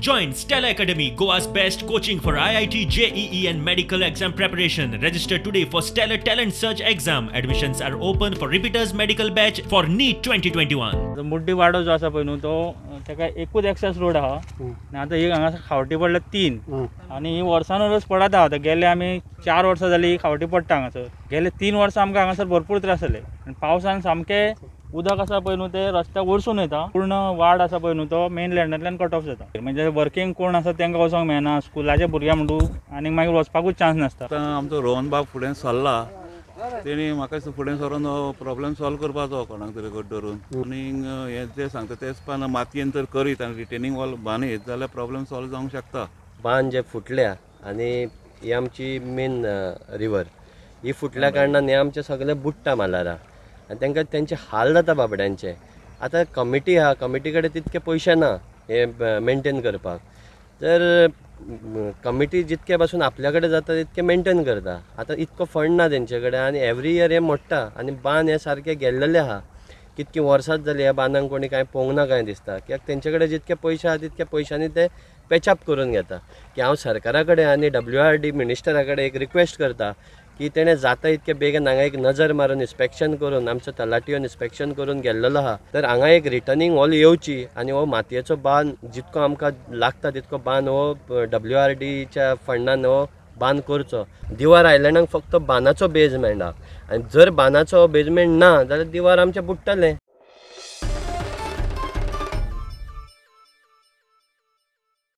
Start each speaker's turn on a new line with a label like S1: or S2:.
S1: Join Stella Academy, Goa's best coaching for IIT, JEE and medical exam preparation. Register today for Stellar Talent Search exam. Admissions are open for repeaters medical batch for NEET 2021.
S2: मुड्डी वाडो जो आसा पळय न्हू तो ताका एकूच access road आहा आनी आतां ही हांगा खावटी पडले 3 आनी ही वर्सानूच पडत आहा. गेले आमी 4 वर्सां जाली ही खावटी पडटा हांगासर. गेले 3 वर्सां आमकां हांगासर भरपूर त्रास जाले आनी पावसान सामके उदक आसा पळय न्हू ते रस्त्याक वरसून येता. पूर्ण वाड आसा पळय न्हू तो मेन लँडांतल्यान कट ऑफ जाता. म्हणजे वर्किंग कोण आसा तांकां वचोंक मेळना, स्कुलाचे भुरग्यां म्हणून आनी मागीर वचपाकूच चान्स नासता.
S3: आतां आमचो रोहन बाब फुडें सरला, तेणी म्हाका फुडें सरून हो प्रॉब्लेम सॉल्व करपाचो कोणाक तरी कट धरून. आनी हे जे सांगता तेच पान मातयेन तर करीत आनी रिटेनिंग वॉल बांदीत जाल्यार प्रॉब्लेम सॉल्व जावंक शकता.
S4: बांद जे फुटल्या आनी ही आमची मेन रिवर ही फुटल्या कारणान हे आमचे सगळे बुडटा मालारा आनी तांकां तेंचे हाल जाता बाबड्यांचे. आतां कमिटी आहा, कमिटी कडेन तितके पयशे ना हे मेंटेन करपाक. तर कमिटी जितके पासून आपल्या कडेन जाता तितके मेंटेन करता. आतां इतको फंड ना तेंचे कडेन आनी एवरी इयर हे मोडटा आनी बांद हे सारके गेल्लेले आहा. कितकी वर्सांच जाली ह्या बांदांक कोणी कांय पळोवंक ना काय दिसता. कित्याक तेंचे कडेन जितके पयशे आहा तितके पयशांनी ते पॅचअप करून घेता. की हांव सरकारा कडेन आनी WRD मिनिस्टरा कडेन एक रिक्वेस्ट करता की तेणें जाता इतके बेगीन हांगा एक नजर मारून इन्स्पेक्शन करून आमचो तलाटियो इन्स्पेक्शन करून गेल्लो आहा. तर हांगा एक रिटर्निंग वॉल येवची आनी हो मातयेचो बांद जितको आमकां लागता तितको बांद हो WRDच्या फंडान हो बांद करचो. दिवार आयलँडाक फक्त बांदाचो बेजमेंट आहा आनी जर बांदाचो बेजमेंट ना जाल्यार दिवार आमचें बुडटलें.